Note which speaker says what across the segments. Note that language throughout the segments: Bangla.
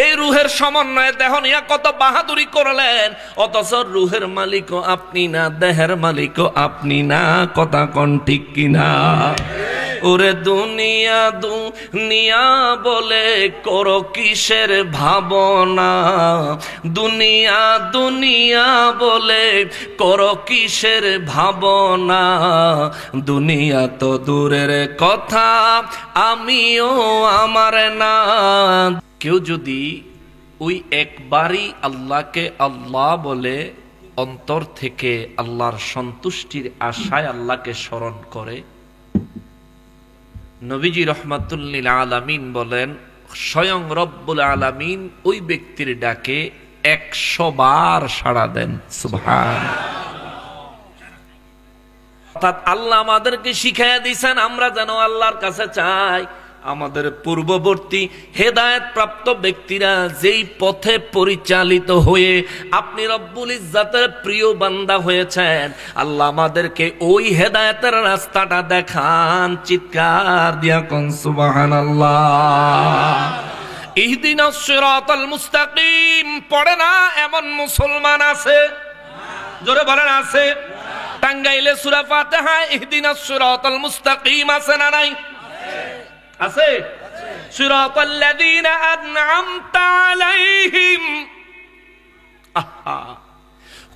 Speaker 1: এই রুহের সমন্বয়ে দেহ নিয়ে কত বাহাদুরি করলেন, অথচ রুহের মালিকও আপনি না, দেহের মালিকও আপনি না। কথা কোন ঠিক কিনা? ওরে দুনিয়া দুনিয়া বলে করো কিসের ভাবনা, দুনিয়া দুনিয়া বলে করো কিসের ভাবনা, দুনিয়া তো দূরের কথা আমিও আমার না। কেউ যদি ওই একবারই আল্লাহকে আল্লাহ বলে অন্তর থেকে আল্লাহর সন্তুষ্টির আশায় আল্লাহকে স্মরণ করে, নবীজি রহমাতুল্লিল আলামিন বলেন স্বয়ং রব্বুল আলামিন ওই ব্যক্তির ডাকে 100 বার সাড়া দেন। সুবহানাল্লাহ। অর্থাৎ আল্লাহ আমাদেরকে শিখাইয়া দিয়েছেন আমরা যেন আল্লাহর কাছে চাই। আমাদের পূর্ববর্তী হেদায়েত প্রাপ্ত ব্যক্তিরা যেই পথে পরিচালিত হয়ে আপনি রব্বুল ইজ্জাতের প্রিয় বান্দা হয়েছেন, আল্লাহ আমাদেরকে ওই হেদায়েতের রাস্তাটা দেখান। চিৎকার দিয়া কোন সুবহানাল্লাহ। ইহদিনাস সিরাতাল মুস্তাকিম পড়ে না এমন মুসলমান আছে? জোরে বলেন আছে? টাঙ্গাইলে সূরা ফাতিহা ইহদিনাস সিরাতাল মুস্তাকিম আছে না নাই? আছে। সিরাতাল লাযিনা আন'আমতা আলাইহিম।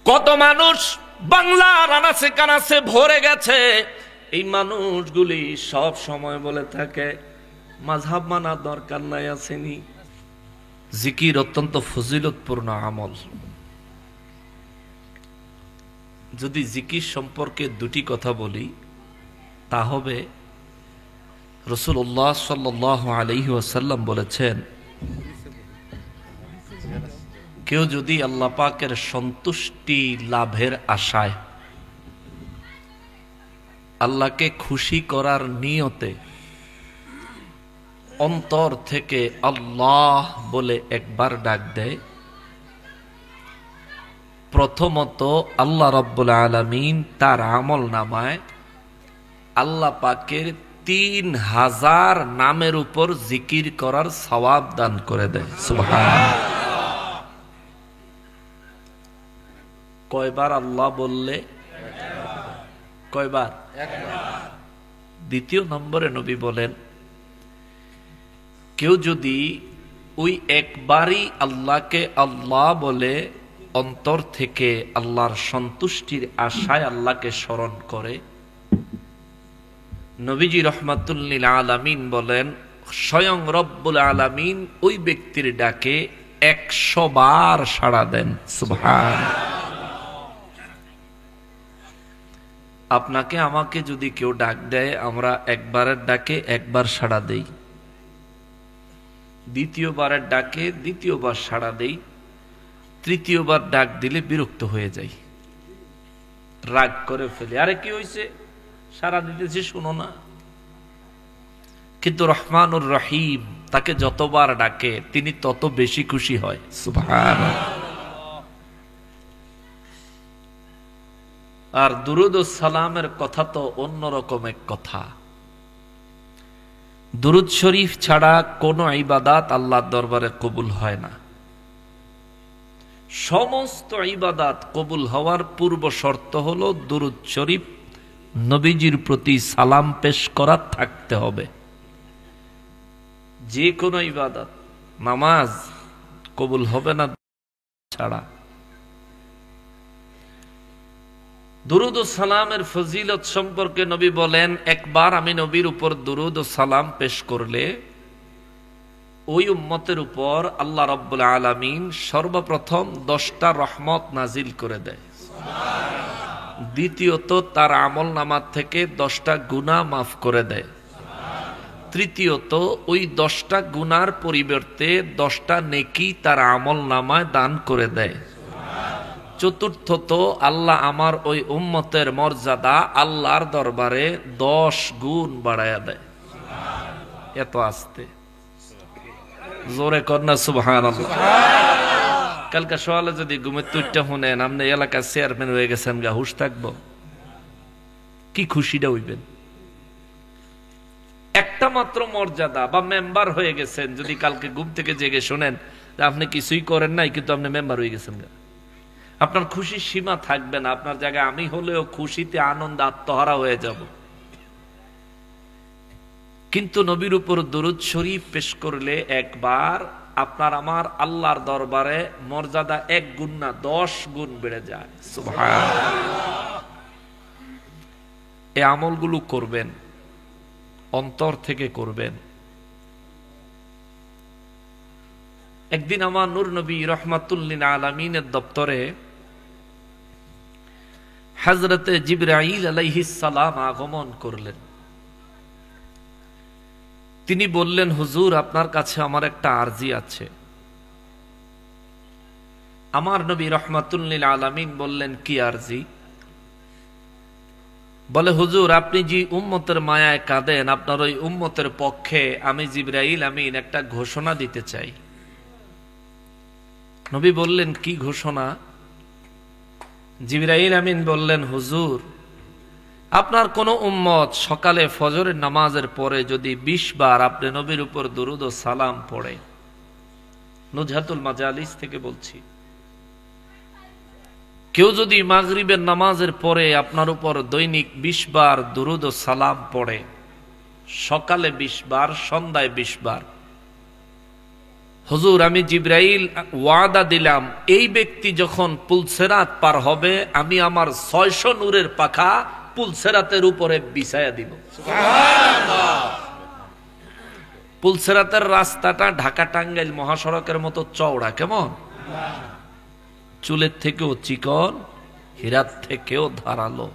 Speaker 1: কত মানুষ বাংলার আনাচে কানাচে ভরে গেছে, এই মানুষগুলি সব সময় বলে থাকে মাযহাব মানা দরকার নাই, আসেনি। জিকির অত্যন্ত ফজিলতপূর্ণ আমল। যদি জিকির সম্পর্কে দুটি কথা বলি, তা হবে রাসূলুল্লাহ সাল্লাল্লাহু আলাইহি ওয়াসাল্লাম বলেছেন, কেউ যদি আল্লাহ পাকের সন্তুষ্টি লাভের আশায় আল্লাহকে খুশি করার নিয়তে অন্তর থেকে আল্লাহ বলে একবার ডাক দেয়, প্রথমত আল্লাহ রাব্বুল আলামিন তার আমল নামায় আল্লাহ পাকের 3000 নামের উপর জিকির করার সওয়াব দান করে দেয়। সুবহানাল্লাহ। কয়বার আল্লাহ বললে? কয়বার? একবার। দ্বিতীয় নম্বরে নবী বলেন, কেউ যদি ওই একবারই আল্লাহকে আল্লাহ বলে অন্তর থেকে আল্লাহর সন্তুষ্টির আশায় আল্লাহকে স্মরণ করে, নবীজি রহমাতুল্লিল আলামিন বলেন স্বয়ং রব্বুল আলামিন ওই ব্যক্তির ডাকে 100 বার সাড়া দেন। সুবহানাল্লাহ। আপনাকে আমাকে যদি কেউ ডাক দেয়, আমরা একবারের ডাকে একবার সাড়া দেই, দ্বিতীয়বারের ডাকে দ্বিতীয়বার সাড়া দেই, তৃতীয়বার ডাক দিলে বিরক্ত হয়ে যাই, রাগ করে ফেলি, আরে কি হয়েছে, সাড়া দিতেছি শুনো না। কিন্তু রহমানুর রহিম তাকে যতবার ডাকে তিনি তত বেশি খুশি হয়। সুবহানাল্লাহ। আর দুরুদ ও সালামের কথা তো অন্যরকম এক কথা। দুরুদ শরীফ ছাড়া কোনো ইবাদত আল্লাহর দরবারে কবুল হয় না। সমস্ত ইবাদত কবুল হওয়ার পূর্ব শর্ত হলো দুরুদ শরীফ নবীজির প্রতি সালাম পেশ করা থাকতে হবে। যে কোনো ইবাদত, নামাজ কবুল হবে না ছাড়া। দুরুদ ও সালামের ফজিলত সম্পর্কে নবী বলেন, একবার আমি নবীর উপর দুরুদ ও সালাম পেশ করলে ওই উম্মতের উপর আল্লাহ রাব্বুল আলামিন সর্বপ্রথম 10টা রহমত নাজিল করে দেয়। দ্বিতীয়ত তার আমল নামা থেকে 10টা গুনাহ মাফ করে দেয়। তৃতীয়ত ওই 10টা গুনার পরিবর্তে 10টা নেকি তার আমল নামায় দান করে দেয়। চতুর্থত আল্লাহ আমার ওই উম্মতের মর্যাদা আল্লাহর দরবারে 10 গুণ বাড়ায়া দেয়। এত আস্তে জোরে কন্যা সুবহানাল্লাহ। কালকে সকালে যদি ঘুমের তুইটা শুনেন আপনি এলাকার চেয়ারম্যান হয়ে গেছেন, গা হুশ থাকবো? কি খুশিটা হইবেন। একটা মাত্র মর্যাদা বা মেম্বার হয়ে গেছেন, যদি কালকে ঘুম থেকে জেগে শোনেন আপনি কিছুই করেন নাই, কিন্তু আপনি মেম্বার হয়ে গেছেন। আপনার খুশির সীমা থাকবে না। আপনার জায়গায় আমি হলেও খুশিতে আনন্দ আত্মহারা হয়ে যাব। কিন্তু নবীর উপর দরুদ শরীফ পেশ করলে একবার আপনার আমার আল্লাহর দরবারে মর্যাদা 1 গুণ না 10 গুণ বেড়ে যায়। সুবহানাল্লাহ। এই আমলগুলো করবেন, অন্তর থেকে করবেন। একদিন আমার নূর নবী রহমাতুল লিল আলামিনের দপ্তরে হযরতে জিবরাইল আলাইহিস সালাম আগমন করলেন। তিনি বললেন, হুজুর আপনার কাছে আমার একটা আরজি আছে। আমার নবী রহমাতুল লিল আলামিন বললেন, কি আরজি? বলে, হুজুর আপনি যে উম্মতের মায়ায় কাঁদেন, আপনার ওই উম্মতের পক্ষে আমি জিবরাইল আমিন একটা ঘোষণা দিতে চাই। নবী বললেন, কি ঘোষণা? জিবরাইল আমিন বললেন, হুজুর আপনার কোন উম্মত সকালে ফজরের নামাজের পরে যদি 20 বার আপনি নবীর উপর দুরূদ ও সালাম পড়ে, নুজহাতুল মাজালিস থেকে বলছি, কেউ যদি মাগরিবের নামাজের পরে আপনার উপর দৈনিক 20 বার দুরূদ ও সালাম পড়ে, সকালে 20 বার, সন্ধ্যায় 20 বার, হুজুর আমি জিবরাইল ওয়াদা দিলাম এই ব্যক্তি যখন পুলসেরাত পার হবে আমি আমার 600 নূরের পাখা পুলসেরাতের উপরে বিছায়া দিব। সুবহানাল্লাহ। পুলসেরাতের রাস্তাটা ঢাকা টাঙ্গাইল মহাসড়কের মতো চওড়া, কেমন? চুলের থেকেও চিকন, হীরার থেকেও ধারালো।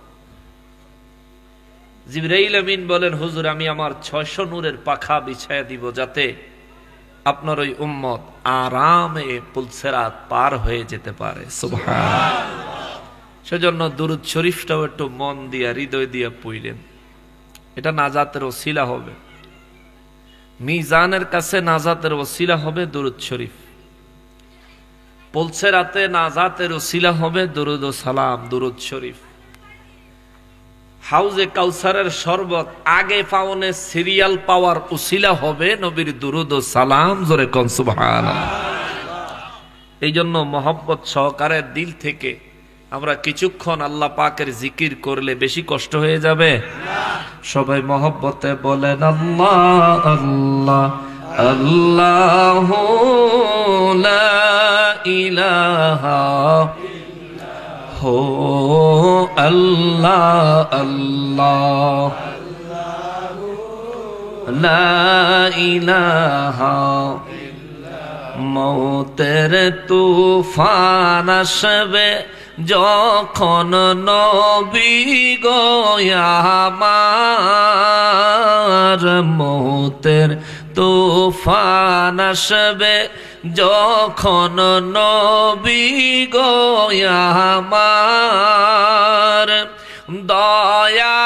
Speaker 1: জিবরাইল আমিন বলেন, হুজুর আমি আমার 600 নূরের পাখা বিছায়া দিব যাতে আপনার ওই উম্মত আরামে পুলসেরাত পার হয়ে যেতে পারে। সুবহানাল্লাহ। সেজন্য দুরূদ শরীফটাও একটু মন দিয়া হৃদয় দিয়া পড়লেন, এটা নাজাতের ওসিলা হবে, মিজানের কাছে নাজাতের ওসিলা হবে দুরূদ শরীফ, পুলসেরাতে নাজাতের ওসিলা হবে দুরূদ ও সালাম, দুরূদ শরীফ। হাউজে কাউসারের শরবত আগে পাওনে সিরিয়াল পাওয়ার উসিলা হবে নবীর দুরূদ ও সালাম। জোরে কোন সুবহানাল্লাহ। এই জন্য মহব্বত সহকারে দিল থেকে আমরা কিছুক্ষণ আল্লাহ পাকের জিকির করলে বেশি কষ্ট হয়ে যাবে না। সবাই মহব্বতে বলেন আল্লাহ আল্লাহ আল্লাহু লা ইলাহা হো আল্লাহ আল্লাহ লা ইলাহা। মৌতের তুফান আসবে যখন নবী গো আমার, মৌতের তুফান আসবে যখন নবী গো আমার, দয়া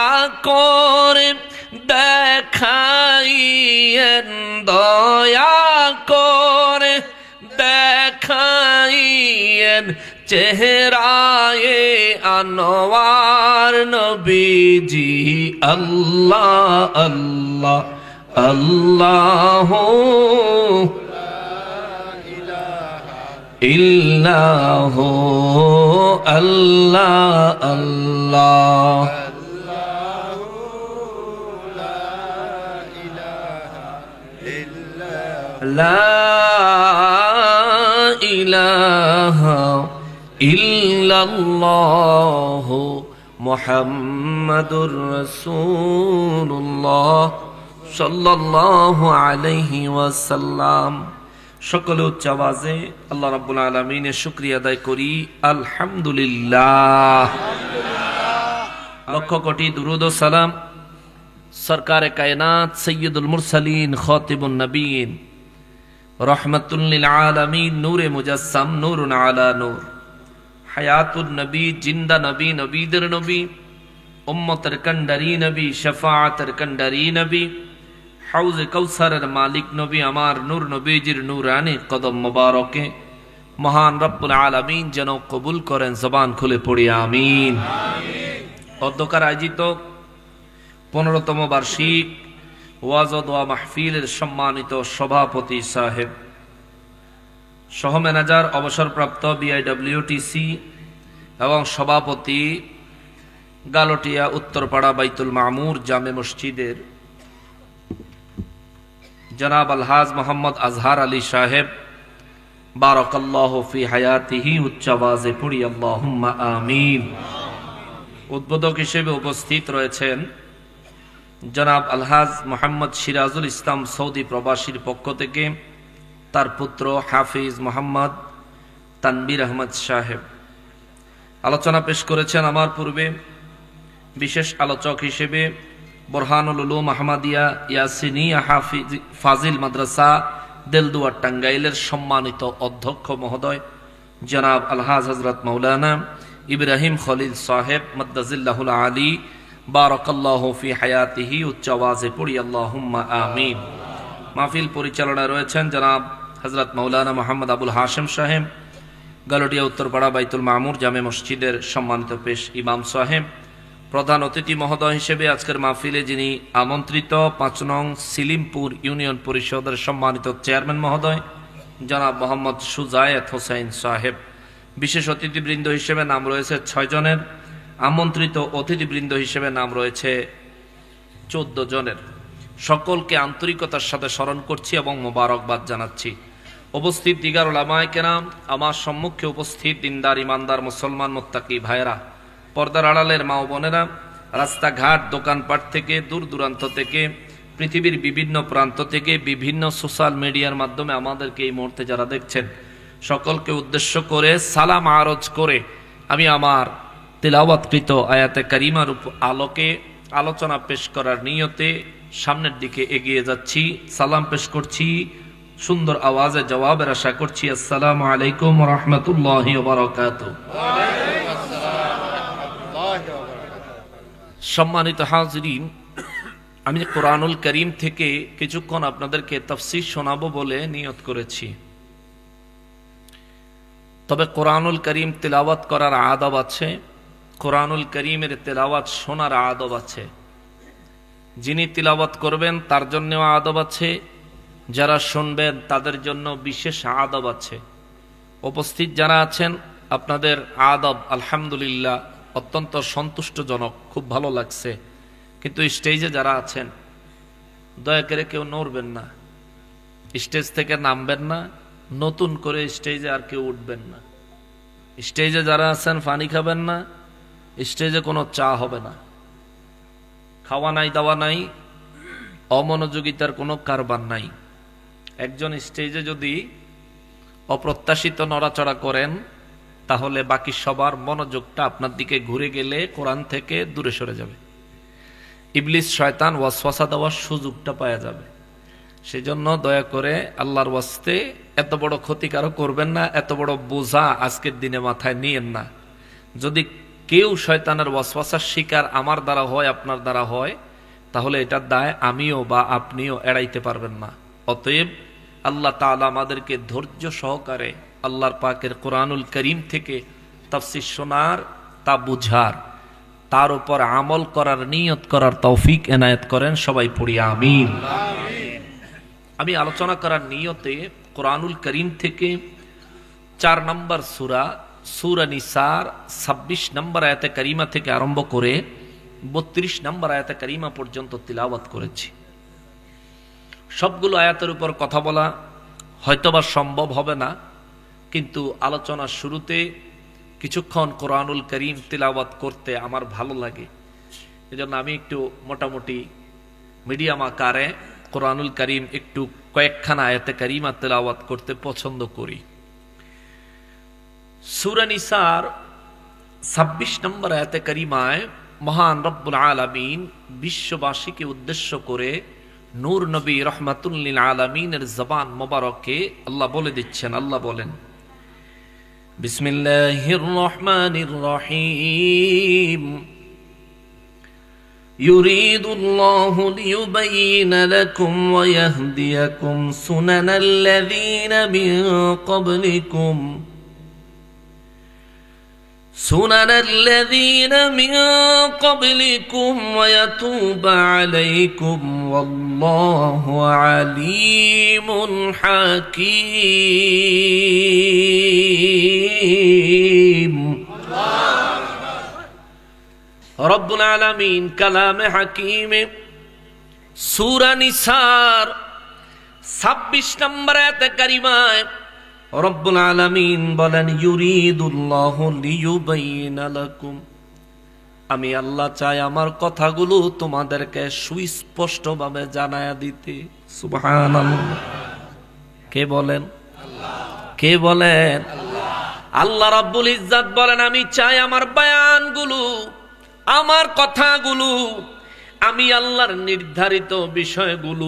Speaker 1: করে দেখাইয়েন, দয়া করে দেখাইয়েন চেহারায়ে আনোয়ার নবীজি। আল্লাহ আল্লাহ আল্লাহ ইল্লাহু আল্লাহ আল্লাহ লা ইলাহা ইল্লাল্লাহু মুহাম্মাদুর রাসূলুল্লাহ সাল্লাল্লাহু আলাইহি ওয়াসাল্লাম। সকলে উচ্চ আওয়াজে আল্লাহ রাব্বুল আলামিনের শুকরিয়া আদায় করি, আলহামদুলিল্লাহ। লক্ষ কোটি দুরূদ ও সালাম সরকারে কায়নাত সৈয়দুল মুরসালিন খাতিবুন নবীন রহমাতুল লিল আলামিন নূরে মুজাসসাম নূরুন আলা নূর, হায়াতুন নবী, জিন্দা নবী, নবীদের নবী, উম্মতের কান্ডারি নবী, শাফাআতের কান্ডারি নবী, হাউজে কাউসারের মালিক নবী আমার নূর নবীজির নূরানি কদম মোবারকে মহান রব্বুল আলামিন যেন কবুল করেন। জবান খুলে পড়ি আমিন। অধ্যকার আয়োজিত 15তম বার্ষিক ওয়াজ ও দোয়া মাহফিলের সম্মানিত সভাপতি সাহেব, সহ ম্যানেজার অবসরপ্রাপ্ত বিআইডব্লিউটিসি এবং সভাপতি গালটিয়া উত্তরপাড়া বাইতুল মামুর জামে মসজিদের জনাব আলহাজ মোহাম্মদ আজহার আলী সাহেব বারাকাল্লাহু ফি হায়াতিহি, উচ্চ আওয়াজে পড়ি আল্লাহুম্মা আমিন। উদ্বোধক হিসেবে উপস্থিত রয়েছেন জনাব আলহাজ মোহাম্মদ সিরাজুল ইসলাম, সৌদি প্রবাসীর পক্ষ থেকে তার পুত্র হাফিজ মোহাম্মদ তানবীর আহমদ সাহেব। আলোচনা পেশ করেছেন আমার পূর্বে বিশেষ আলোচক হিসেবে বোরহানুল উলুম আহমদিয়া ইয়াসিনিয়া হাফিজ ফাজিল মাদ্রাসা দেলদুয়ার টাঙ্গাইলের সম্মানিত অধ্যক্ষ মহোদয় জনাব আলহাজ হযরত মাওলানা ইব্রাহিম খলিল সাহেব মাদ্দাজিল্লাহুল আলী বারাকাল্লাহু ফি হায়াতিহি, উচ্চ আওয়াজে পড়ি আল্লাহুম্মা আমিন। মাহফিল পরিচালনায় রয়েছেন জনাব হযরত মাওলানা মোহাম্মদ আবুল হাশেম সাহেব, গালটিয়া উত্তরপাড়া বাইতুল মামুর জামে মসজিদের সম্মানিত পেশ ইমাম সাহেব। প্রধান অতিথি মহোদয় হিসেবে আজকের মাহফিলে যিনি আমন্ত্রিত ৫ নং সিলিমপুর ইউনিয়ন পরিষদের সম্মানিত চেয়ারম্যান মহোদয় জনাব মোহাম্মদ সুজায়েত হোসেন সাহেব। বিশেষ অতিথিবৃন্দ হিসেবে নাম রয়েছে ৬ জনের, আমন্ত্রিত অতিথিবৃন্দ হিসেবে নাম রয়েছে ১৪ জনের। সকলকে আন্তরিকতার সাথে স্মরণ করছি এবং মোবারকবাদ জানাচ্ছি। উপস্থিত দিগার উলামায়ে কেরাম, আমার সম্মুখে উপস্থিত দিনদার ইমানদার মুসলমান মুত্তাকি ভাইরা, পর্দার আড়ালের মা ও বোনেরা, রাস্তাঘাট দোকানপাট থেকে দূর দূরান্ত থেকে পৃথিবীর বিভিন্ন প্রান্ত থেকে বিভিন্ন সোশ্যাল মিডিয়ার মাধ্যমে আমাদেরকে এই মুহূর্তে যারা দেখছেন, সকলকে উদ্দেশ্য করে সালাম আরজ করে আমি আমার তিলাওয়াতকৃত আয়াতে কারিমার আলোকে আলোচনা পেশ করার নিয়তে সামনের দিকে এগিয়ে যাচ্ছি। সালাম পেশ করছি, সুন্দর আওয়াজে জবাবের আশা করছি। আসসালামু আলাইকুম ওয়া রাহমাতুল্লাহি ওয়া বারাকাতুহু। সম্মানিত হাজরিন, আমি কোরআনুল করিম থেকে কিছুক্ষণ আপনাদেরকে তাফসীর শোনাবো বলে নিয়ত করেছি। তবে কোরআনুল করিম তিলাওয়াত করার আদব আছে, কোরআনুল করিমের তিলাওয়াত শোনার আদব আছে। যিনি তিলাওয়াত করবেন তার জন্যও আদব আছে, যারা শুনবেন তাদের জন্য বিশেষ আদব আছে। উপস্থিত যারা আছেন আপনাদের আদব আলহামদুলিল্লাহ অত্যন্ত সন্তুষ্টজনক, খুব ভালো লাগছে। কিন্তু স্টেজে যারা আছেন দয়া করে কেউ নড়বেন না, স্টেজ থেকে নামবেন না, নতুন করে স্টেজে আর কেউ উঠবেন না। স্টেজে যারা আছেন পানি খাবেন না, স্টেজে কোনো চা হবে না, খাওয়া নাই দাওয়া নাই, অমনোযোগিতার কোনো কারবার নাই। একজন স্টেজে যদি অপ্রত্যাশিত নড়াচড়া করেন তাহলে বাকি সবার মনোযোগটা আপনার দিকে ঘুরে গেলে কোরআন থেকে দূরে সরে যাবে, ইবলিস শয়তান ওয়াসওয়াসা দেওয়ার সুযোগটা পাওয়া যাবে। সেজন্য দয়া করে আল্লাহর ওয়াস্তে এত বড় ক্ষতিকারক করবেন না, এত বড় বোঝা আজকের দিনে মাথায় নিয়েন না। যদি কেউ শয়তানের ওয়াসওয়াসার শিকার আমার দ্বারা হয়, আপনার দ্বারা হয়, তাহলে এটার দায় আমিও বা আপনিও এড়াইতে পারবেন না। অতএব আল্লাহ তাআলা আমাদেরকে ধৈর্য সহকারে আল্লাহর পাকের কোরআনুল করিম থেকে তাফসীর শোনার, তা বুঝার, তার উপর আমল করার নিয়ত করার তৌফিক এনায়েত করেন। সবাই পড়ি আমিন। আমি আলোচনা করার নিয়তে কোরআনুল করিম থেকে 4 নম্বর সূরা সূরা নিসার 26 নম্বর আয়াতে কারিমা থেকে আরম্ভ করে 32 নম্বর আয়াতে কারিমা পর্যন্ত তিলাওয়াত করেছি। সবগুলো আয়াতের উপর কথা বলা হয়তোবা সম্ভব হবে না, কিন্তু আলোচনার শুরুতে কিছুক্ষণ কোরআনুল করিম তিলাওয়াত করতে আমার ভালো লাগে। এজন্য আমি একটু মোটামুটি মিডিয়াম আকারে কোরআনুল করিম একটু কয়েকখানা আয়াতে কারিমা তিলাওয়াত করতে পছন্দ করি। সূরা নিসার 26 নম্বর আয়াতে কারিমায় মহান রব্বুল আলামিন বিশ্ববাসীকে উদ্দেশ্য করে নূর নবী রহমাতুল লিল আলামিনের জবান মোবারকে আল্লাহ বলে দিচ্ছেন। আল্লাহ বলেন, বিসমিল্লাহির রহমানির রহিম, ইউরিদুল্লাহু লিয়ুবাইয়িনা লাকুম ওয়া ইয়াহদিয়াকুম সুনানাল্লাযীনা মিন ক্বাবলিকুম ويتوب عليكم والله عليم حكيم। রব্বুল আলামিন কালামে হাকিমে সূরা নিসার 26 নম্বর আয়াতে কারিমায় রব্বুল আলামিন বলেন ইউরিদুল্লাহু লিয়ুবাইয়িনা লাকুম, আমি আল্লাহ চাই আমার কথাগুলো তোমাদেরকে সুস্পষ্টভাবে জানায়া দিতে। সুবহানাল্লাহ। কে বলেন? কে বলেন? আল্লাহ রাব্বুল ইজ্জত বলেন আমি চাই আমার বয়ানগুলো, আমার কথাগুলো, আমি আল্লাহর নির্ধারিত বিষয়গুলো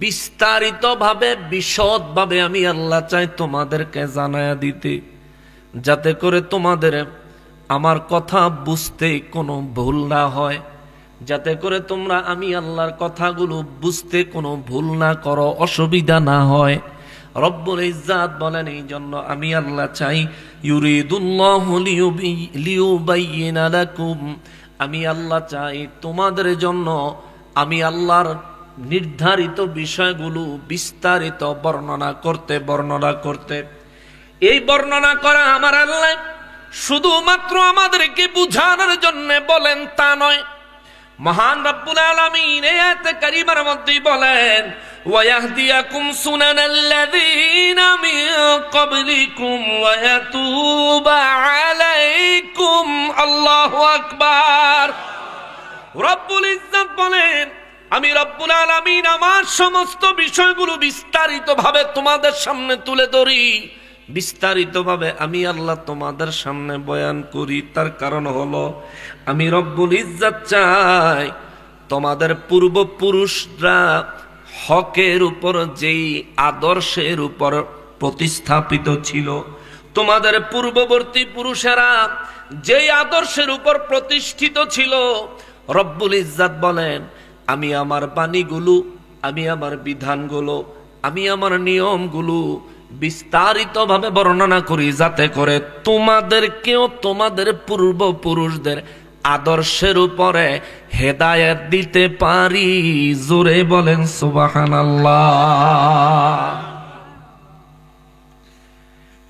Speaker 1: বিস্তারিতভাবে বিশদভাবে আমি আল্লাহ চাই তোমাদেরকে জানায়া দিতে, যাতে করে তোমাদের আমার কথা বুঝতে কোনো ভুল না হয়, যাতে করে তোমরা আমি আল্লাহর কথাগুলো বুঝতে কোনো ভুল না করো, অসুবিধা না হয়। রব্বুল ইজ্জত বলেন এই জন্য আমি আল্লাহ চাই ইউরিদুল্লাহু লিয়ুবাইয়িনা লাকুম, আমি আল্লাহ চাই তোমাদের জন্য আমি আল্লাহর নির্ধারিত বিষয়গুলো বিস্তারিত বর্ণনা করতে। এই বর্ণনা করা আমার আল্লাহ শুধুমাত্র আমাদেরকে বুঝানোর জন্য বলেন তা নয়। মহান রব্বুল আলামিন এই আয়াতে কারিমার মধ্যে বলেন ওয়ায়াহদিয়াকুম সুনানাল্লাযীনা মিন ক্বাবলিকুম ওয়া ইয়াতুবা আলাইকুম। আল্লাহু আকবার। রব্বুল ইজ্জত বলেন আমি রব্বুল আলামিন আমার সমস্ত বিষয়গুলো বিস্তারিতভাবে তোমাদের সামনে তুলে ধরি, বিস্তারিতভাবে আমি আল্লাহ তোমাদের সামনে বয়ান করি। তার কারণ হলো আমি রব্বুল ইজ্জত চাই তোমাদের পূর্বপুরুষরা হকের উপর যেই আদর্শের উপর প্রতিস্থাপিত ছিল, তোমাদের পূর্ববর্তী পুরুষেরা যেই আদর্শের উপর প্রতিষ্ঠিত ছিল, রব্বুল ইজ্জত বলেন আমি আমার বাণীগুলো, আমি আমার বিধানগুলো, আমি আমার নিয়মগুলো বিস্তারিতভাবে বর্ণনা করি, যাতে করে তোমাদেরকেও তোমাদের পূর্বপুরুষদের আদর্শের উপরে হেদায়েত দিতে পারি। জোরে বলেন সুবহানাল্লাহ।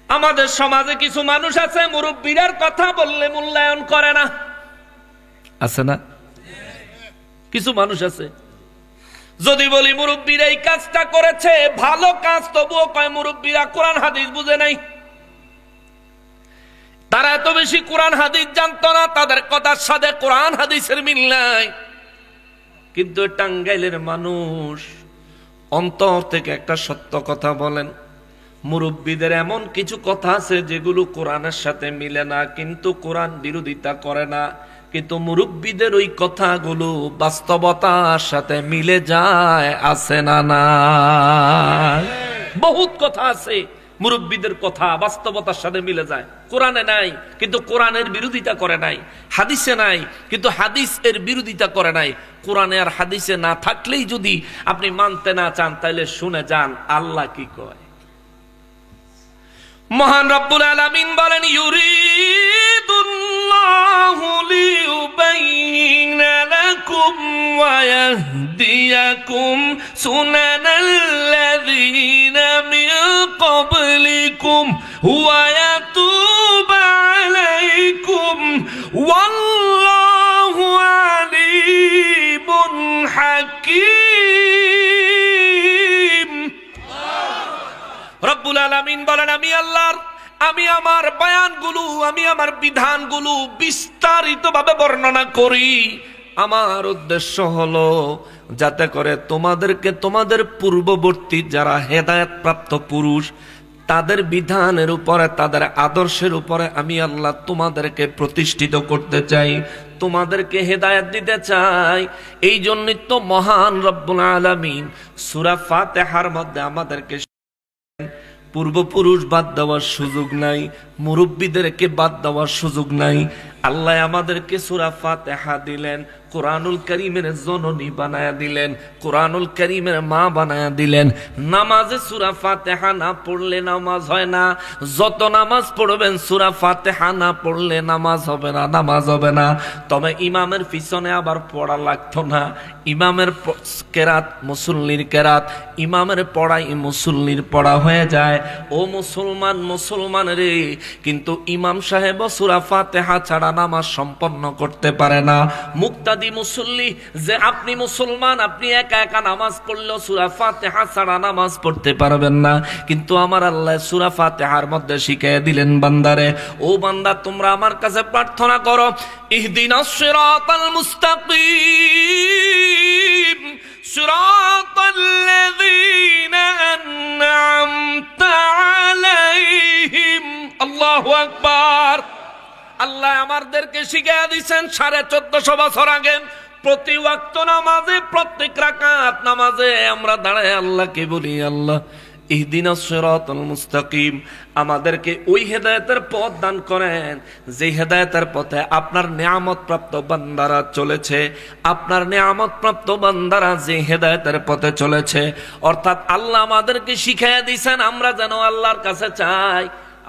Speaker 1: আমাদের সমাজে কিছু মানুষ আছে মুরব্বীর কথা বললে মূল্যায়ন করে না, আছে না? কিছু মানুষ আছে যদি বলি মুরব্বীরা এই কাজটা করেছে ভালো কাজ, তবুও কয় মুরব্বীরা কোরআন হাদিস বুঝে নাই। তারা এত বেশি কোরআন হাদিস জানতো না, তাদের কথার সাথে কোরআন হাদিসের মিল নাই। কিন্তু টাঙ্গাইলের মানুষ অন্তর থেকে একটা সত্য কথা বলেন, মুরব্বীদের এমন কিছু কথা আছে যেগুলো কোরআনের সাথে মিলে না, কিন্তু কোরআন বিরোধিতা করে না, কিন্তু মুরব্বীদের ওই কথাগুলো বাস্তবতার সাথে মিলে যায়, আছে না? না, বহুত কথা আছে মুরব্বীদের কথা বাস্তবতার সাথে মিলে যায়। কোরআনে নাই কিন্তু কোরআনের বিরোধিতা করে নাই, হাদিসে নাই কিন্তু হাদিস এর বিরোধিতা করে নাই। কোরআনে আর হাদিসে না থাকলেই যদি আপনি মানতে না চান, তাহলে শুনে যান আল্লাহ কি কয়। মহান রব্বুল আলামিন বলেন ইউরিদুল্লাহু লিয়ুবাইয়িনা লাকুম ওয়া ইয়াহদিয়াকুম সুনানাল্লাযীনা মিন ক্বাবলিকুম ওয়া ইয়াতুবা আলাইকুম ওয়াল্লাহু আলীমুন হাকীম। রব্বুল আলামিন বলেন আমি আল্লাহর, আমি আমার বয়ানগুলো, আমি আমার বিধানগুলো বিস্তারিতভাবে বর্ণনা করি। আমার উদ্দেশ্য হলো যাতে করে তোমাদেরকে তোমাদের পূর্ববর্তী যারা হেদায়েত প্রাপ্ত পুরুষ, তাদের বিধানের উপরে, তাদের আদর্শের উপরে আমি আল্লাহ তোমাদেরকে প্রতিষ্ঠিত করতে চাই, তোমাদেরকে হেদায়েত দিতে চাই। এই জন্যই তো মহান রব্বুল আলামিন সূরা ফাতিহার মধ্যে আমাদেরকে পূর্বপুরুষ বাদ দেওয়ার সুযোগ নাই, মুরব্বীদেরকে বাদ দেওয়ার সুযোগ নাই। আল্লাহ আমাদেরকে সূরা ফাতিহা দিলেন, কোরআনুল কারীমের জননী বানায়া দিলেন, কোরআনুল কারীমের মা বানায়া দিলেন। নামাজে সূরা ফাতিহা না পড়লে নামাজ হয় না। যত নামাজ পড়বেন সূরা ফাতিহা না পড়লে নামাজ হবে না, নামাজ হবে না। তবে ইমামের পিছনে আবার পড়া লাগতো না। ইমামের কেরাত মুসল্লির কেরাত, ইমামের পড়াই মুসল্লির পড়া হয়ে যায়। ও মুসলমান, মুসলমান রে, কিন্তু ইমাম সাহেব সূরা ফাতিহা ছাড়া নামাজ সম্পন্ন করতে পারে না। মুক্তাদি মুসল্লি, যে আপনি মুসলমান, আপনি একা একা নামাজ পড়লেও সূরা ফাতিহা ছাড়া নামাজ পড়তে পারবেন না। কিন্তু আমার আল্লাহ সূরা ফাতিহার মধ্যে শিখিয়ে দিলেন, বান্দারে, ও বান্দা, তোমরা আমার কাছে প্রার্থনা করো, ইহদিনাস সিরাতাল মুস্তাকিম সিরাতাল্লাযীনা আন'আমতা আলাইহিম। আল্লাহু আকবার। আল্লাহ আমাদেরকে শিখিয়ে দিয়েছেন 1450 বছর আগে, প্রতি ওয়াক্ত নামাজে, প্রত্যেক রাকাত নামাজে আমরা দাঁড়ায় আল্লাহকে বলি, আল্লাহ ইহদিনাস সিরাতাল মুস্তাকিম, আমাদেরকে ওই হেদায়েতের পথ দান করেন যে হেদায়েতের পথে আপনার নিয়ামত প্রাপ্ত বান্দারা চলেছে। আপনার নিয়ামত প্রাপ্ত বান্দারা যে হেদায়েতের পথে চলেছে, অর্থাৎ আল্লাহ আমাদেরকে শিখিয়ে দিয়েছেন আমরা যেন আল্লাহর কাছে চাই।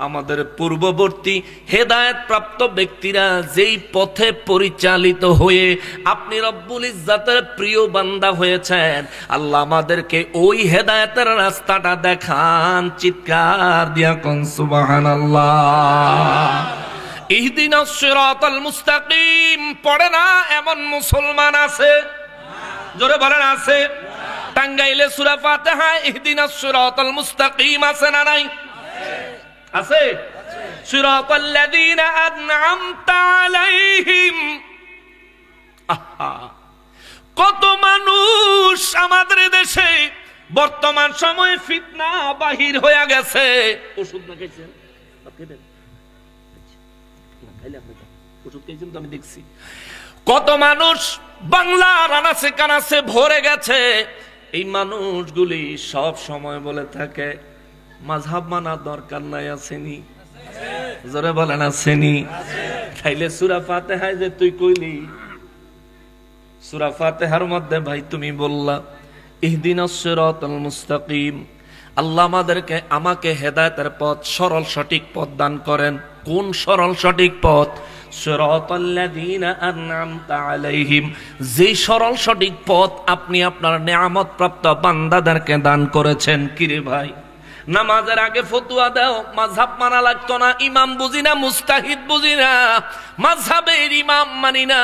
Speaker 1: আমাদের পূর্ববর্তী হেদায়েত প্রাপ্ত ব্যক্তিরা যেই পথে পরিচালিত হয়ে আপনি রব্বুল ইজ্জাতের প্রিয় বান্দা হয়েছেন, আল্লাহ আমাদেরকে ওই হেদায়েতের রাস্তাটা দেখান। চিৎকার দিয়া কোন সুবহানাল্লাহ। ইহদিনাস সিরাতাল মুস্তাকিম পড়ে না এমন মুসলমান আছে? জোরে বলেন আছে? টাঙ্গাইলে সূরা ফাতিহা ইহদিনাস সিরাতাল মুস্তাকিম আছে না নাই? আছে। সিরাতাল্লাযীনা আন'আমতা আলাইহিম। কত মানুষ আমাদের দেশে বর্তমান সময়ে ফিতনা বাহির হয়ে গেছে। ওষুধ না খাইছেন? ওষুধ খাইছেন তো আমি দেখছি। কত মানুষ বাংলার আনাচে কানাচে ভরে গেছে। এই মানুষগুলি সব সময় বলে থাকে মাযহাব মানা দরকার নাই, আসেনি? জোরে বলেন আসেনি? খাইলে সূরা ফাতিহায় যে তুই কইলি, সূরা ফাতিহার মধ্যে ভাই তুমি বললা ইহদিনাস সিরাতাল মুস্তাকিম, আল্লাহ আমাকে হেদায়েতের পথ, সরল সঠিক পথ দান করেন। কোন সরল সঠিক পথ? সিরাতাল্লাযীনা আন'আমতা আলাইহিম, যে সরল সঠিক পথ আপনি আপনার নিয়ামত প্রাপ্ত বান্দাদেরকে দান করেছেন। কিরে ভাই, নামাজের আগে ফতুয়া দাও, মাযহাব মানা লাগতো না, ইমাম বুঝি না, মুস্তাহিদ বুঝি না, মাযহাবের ইমাম মানি না।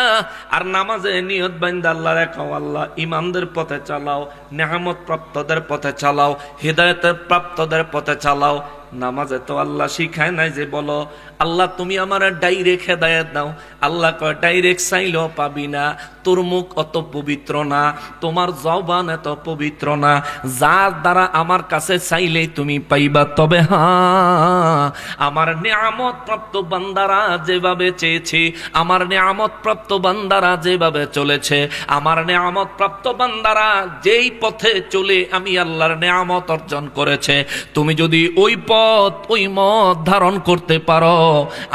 Speaker 1: আর নামাজে নিয়ত বাইন্দা আল্লাহ রাখো, আল্লাহ ইমামদের পথে চালাও, নিয়ামত প্রাপ্তদের পথে চালাও, হেদায়েতের প্রাপ্তদের পথে চালাও। নামাজে তো আল্লাহ শিখায় নাই যে বলো আল্লাহ তুমি আমার ডাইরেক্ট হেদায়েত দাও। আল্লাহ কয় ডাইরেক্ট চাইলেও পাবি না, তোর মুখ অত পবিত্র না, তোমার জবান এত পবিত্র না, যার দ্বারা আমার কাছে চাইলেই তুমি পাইবা। তবে হ্যাঁ, আমার নিয়ামত প্রাপ্ত বান্দারা যেভাবে চেয়েছে, আমার নিয়ামত প্রাপ্ত বান্দারা যেভাবে চলেছে, আমার নিয়ামত প্রাপ্ত বান্দারা যেই পথে চলে আমি আল্লাহর নিয়ামত অর্জন করেছে, তুমি যদি ওই পথ, ওই মত ধারণ করতে পারো,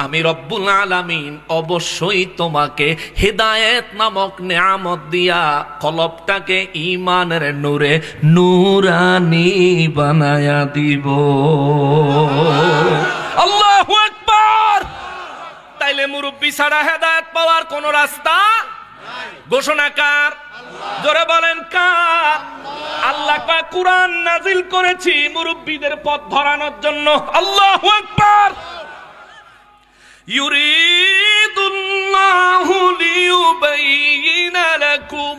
Speaker 1: আমি রব্বুল আলামিন অবশ্যই তোমাকে হেদায়েত নামক নিয়ামত দিয়া কলবটাকে ঈমানের নূরে নূরানি বানায়া দিব। আল্লাহু আকবার। তাইলে মুরব্বি ছাড়া হেদায়েত পাওয়ার কোন রাস্তা নাই। ঘোষণাকার জোরে বলেন কার? আল্লাহ পাক কুরআন নাজিল করেছি মুরব্বিদের পথ ধরানোর জন্য। আল্লাহু আকবার। ইউরিদুল্লাহু লিইউবাইয়িনা লাকুম,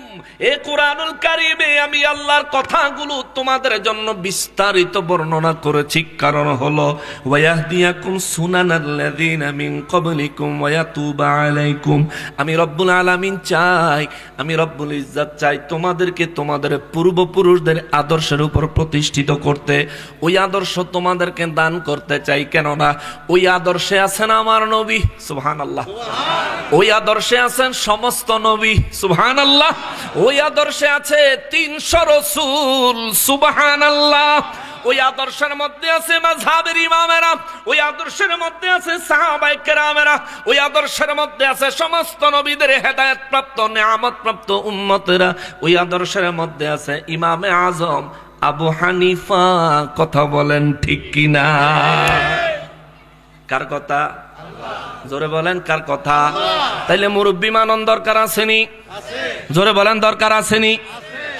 Speaker 1: এই কুরআনুল কারীমে আমি আল্লাহর কথাগুলো তোমাদের জন্য বিস্তারিত বর্ণনা করেছি। কারণ হলো ওয়ায়াহদিয়াকুম সুনানাল্লাযীনা মিন ক্বাবলিকুম ওয়ায়াতুবা আলাইকুম। আমি রব্বুল আলামিন চাই, আমি রব্বুল ইজ্জাত চাই তোমাদেরকে তোমাদের পূর্বপুরুষদের আদর্শের উপর প্রতিষ্ঠিত করতে। ওই আদর্শ তোমাদেরকে দান করতে চাই। কেননা ওই আদর্শে আছেন আমার নবী, সুবহানাল্লাহ। ওই আদর্শে আছেন সমস্ত নবী, সুবহানাল্লাহ। ওই আদর্শে আছে 300 রাসূল, সুবহানাল্লাহ। ওই আদর্শের মধ্যে আছে মাযহাবের ইমামেরা, ওই আদর্শের মধ্যে আছে সাহাবায়ে কেরামেরা, ওই আদর্শের মধ্যে আছে সমস্ত নবীদের হেদায়েত প্রাপ্ত নিয়ামত প্রাপ্ত উম্মতেরা, ওই আদর্শের মধ্যে আছে ইমামে আজম আবু হানিফা। কথা বলেন ঠিক কিনা? কার কথা? জোরে বলেন কার কথা? তাইলে মুরব্বি মানন দরকার আসেনি? জোরে বলেন দরকার আসেনি?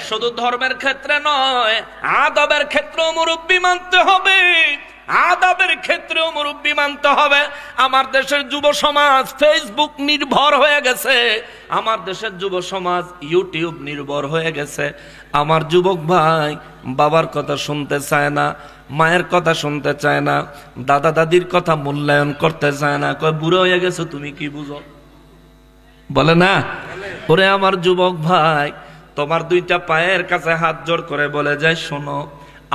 Speaker 1: শুধু ধর্মের ক্ষেত্রে নয়, আদবের ক্ষেত্রেও মুরব্বি মানতে হবে, আদবের ক্ষেত্রেও মুরব্বি মানতে হবে। আমার দেশের যুব সমাজ ফেসবুক নির্ভর হয়ে গেছে, আমার দেশের যুব সমাজ ইউটিউব নির্ভর হয়ে গেছে। আমার যুবক ভাই বাবার কথা শুনতে চায় না, মায়ের কথা শুনতে চায় না, দাদা দাদির কথা মূল্যায়ন করতে চায় না। কয় বুড়ো হয়ে গেছো তুমি কি বুঝো? বলে না? ওরে আমার যুবক ভাই, তোমার দুইটা পায়ের কাছে হাত জোড় করে বলে যায়, শোনো,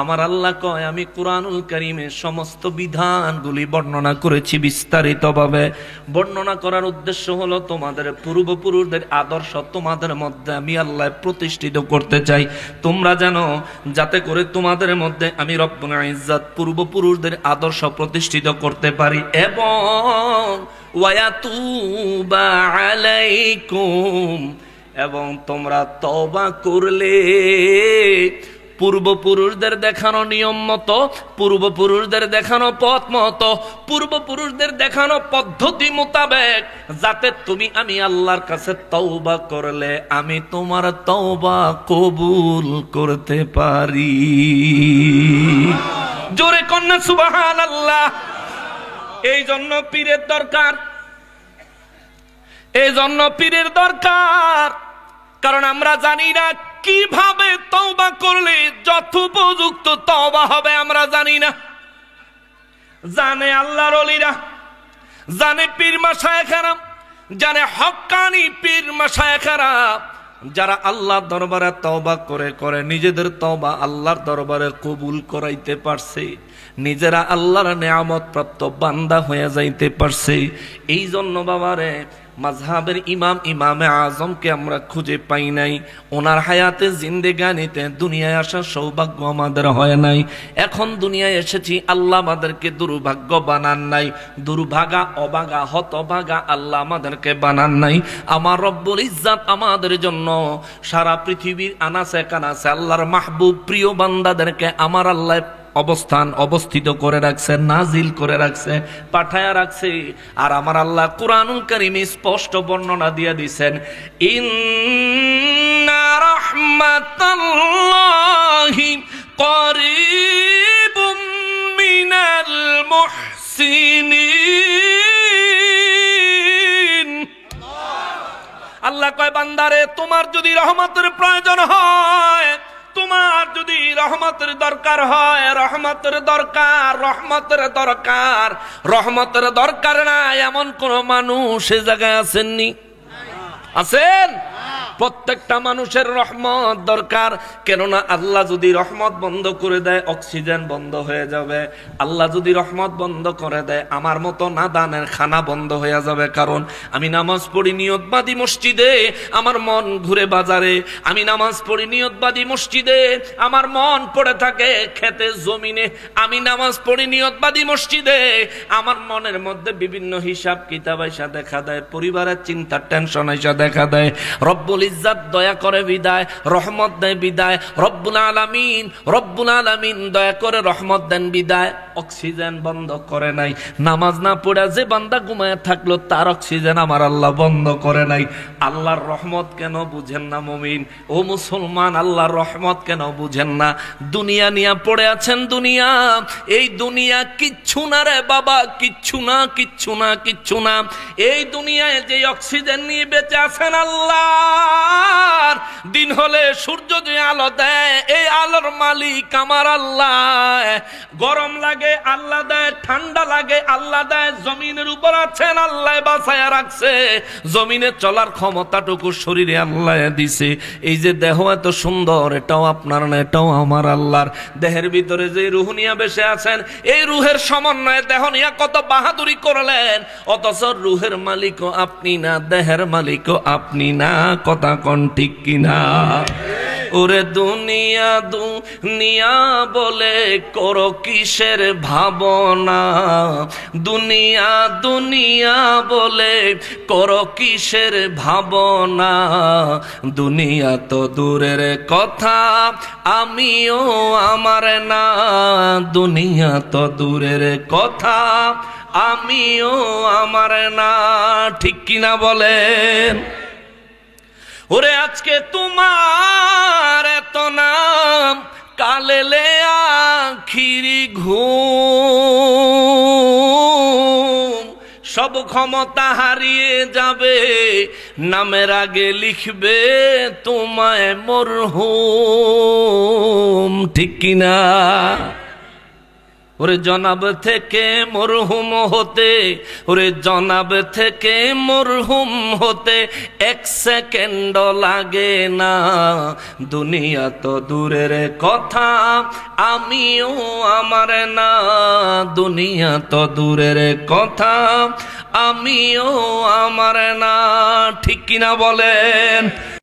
Speaker 1: আমার আল্লাহ কয় আমি কুরআনুল কারীমে সমস্ত বিধানগুলি বর্ণনা করেছি বিস্তারিতভাবে। বর্ণনা করার উদ্দেশ্য হলো তোমাদের পূর্বপুরুষদের আদর্শ তোমাদের মধ্যে আমি আল্লাহ প্রতিষ্ঠিত করতে চাই। তোমরা জানো যাতে করে তোমাদের মধ্যে আমি রব্বুল ইজ্জত পূর্বপুরুষদের আদর্শ প্রতিষ্ঠিত করতে পারি এবং ওয়ায়াতুবা আলাইকুম, এবং তোমরা তওবা করলে পূর্বপুরুষদের দেখানো নিয়ম মতো, পূর্বপুরুষদের দেখানো পথ মতো, পূর্বপুরুষদের দেখানো পদ্ধতি মোতাবেক, যাতে তুমি আমি আল্লাহর কাছে তওবা করলে আমি তোমার তওবা কবুল করতে পারি। জোরে কন্যা সুবহানাল্লাহ। এই জন্য পীরের দরকার, এই জন্য পীরের দরকার। কারণ আমরা জানি না কিভাবে তওবা করলে যথোপযুক্ত তওবা হবে, আমরা জানি না। জানে আল্লাহর ওলিরা, জানে পীর মাশায়েখরা, জানে হক্কানি পীর মাশায়েখরা, যারা আল্লাহর দরবারে তওবা করে করে নিজেদের তওবা আল্লাহর দরবারে কবুল করাইতে পারছে, নিজেরা আল্লাহর নিয়ামত প্রাপ্ত বান্দা হয়ে যাইতে পারছে। এই জন্য বাবারে মাযহাবের ইমাম ইমামে আজমকে আমরা খুঁজে পাই নাই। ওনার হায়াতে জিন্দেগানিতে দুনিয়ায় আসার সৌভাগ্য আমাদের হয় নাই। এখন দুনিয়ায় এসেছি, আল্লাহ আমাদেরকে দুর্ভাগ্য বানান নাই, দুর্ভাগা অভাগা হতভাগা আল্লাহ আমাদেরকে বানান নাই। আমার রব্বুল ইজ্জত আমাদের জন্য সারা পৃথিবীর আনাচে কানাচে আল্লাহর মাহবুব প্রিয় বান্দাদেরকে আমার আল্লাহ অবস্থিত করে রাখছে, নাজিল করে রাখছে, পাঠায়া রাখছে। আর আমার আল্লাহ কুরআনুল কারীমে স্পষ্ট বর্ণনা দিয়ে দিয়েছেন, ইন্না রাহমাতাল্লাহি করিবুম মিনাল মুহসিনিন। আল্লাহ কয় বান্দারে, তোমার যদি রহমতের প্রয়োজন হয়, তোমার যদি রহমতের দরকার হয়, রহমতের দরকার, রহমতের দরকার, রহমতের দরকার না এমন কোন মানুষ সে জায়গায় আসেননি? আছেন? প্রত্যেকটা মানুষের রহমত দরকার। কেননা আল্লাহ যদি রহমত বন্ধ করে দেয় অক্সিজেন বন্ধ হয়ে যাবে, আল্লাহ যদি রহমত বন্ধ করে দেয় আমার মতো নাদানের খানা বন্ধ হয়ে যাবে। কারণ আমি নামাজ পড়ি নিয়তবাদী মসজিদে, আমার মন ঘুরে বাজারে। আমি নামাজ পড়ি নিয়তবাদী মসজিদে, আমার মন পড়ে থাকে খেতে জমিনে। আমি নামাজ পড়ি নিয়তবাদী মসজিদে, আমার মনের মধ্যে বিভিন্ন হিসাব কিতাব আইসা দেখা দেয়, পরিবারের চিন্তা টেনশন আইসা দেখা দেয়। রব্বুল ইজ্জত দয়া করে বিদায়, রহমত দেয় বিদায়। রব্বুল আলামিন দয়া করে রহমত দেন বিদায়। অক্সিজেন বন্ধ করে নাই। নামাজ না পড়ে যে বান্দা ঘুমায় থাকলো তার অক্সিজেন আমার আল্লাহ বন্ধ করে নাই। আল্লাহর রহমত কেন বুঝেন না মুমিন? ও মুসলমান, আল্লাহর রহমত কেন বুঝেন না? দুনিয়া নিয়ে পড়ে আছেন। দুনিয়া, এই দুনিয়া কিচ্ছু না রে বাবা, কিচ্ছু না, কিচ্ছু না, কিচ্ছু না। এই দুনিয়ায় যে অক্সিজেন নিয়ে বেঁচে আছেন আল্লাহর দিন হলে সূর্য যে আলো দেয়, এই আলোর মালিক আমার আল্লাহ। গরম লাগে আল্লাহ দেয়, ঠান্ডা লাগে আল্লাহ দেয়। জমিনের উপর আছেন আল্লাহ বাঁচায়া রাখছে, জমিনে চলার ক্ষমতাটুকু শরীরে আল্লাহ দিছে। এই যে দেহ এত সুন্দর, এটাও আপনার না, এটাও আমার আল্লাহর। দেহের ভিতরে যে রুহ নিয়ে বসে আছেন, এই রুহের সমন্বয়ে দেহ নিয়ে কত বাহাদুরি করলেন, অথচ রুহের মালিকও আপনি না, দেহের মালিকও আপনি না। কথা কোন ঠিক কিনা? ওরে দুনিয়া দুনিয়া বলে করো কিসের ভাবনা, দুনিয়া দুনিয়া বলে করো কিসের ভাবনা, দুনিয়া তো দূরের কথা আমিও আমার না, দুনিয়া তো দূরের কথা আমিও আমার না, ঠিক কিনা বলেন? ওরে আজকে তোমার এত নাম, কালেলে আখিরি ঘুম, সব ক্ষমতা হারিয়ে যাবে, নামের আগে লিখবে তোমায় মরহুম, ঠিক কিনা? ওরে জনাব থেকে মরহুম হতে, ওরে জনাব থেকে মরহুম হতে 1 সেকেন্ড লাগে না, দুনিয়া তো দূরের কথা আমিও আমার না, দুনিয়া তো দূরের কথা আমিও আমার না, ঠিক কিনা বলেন?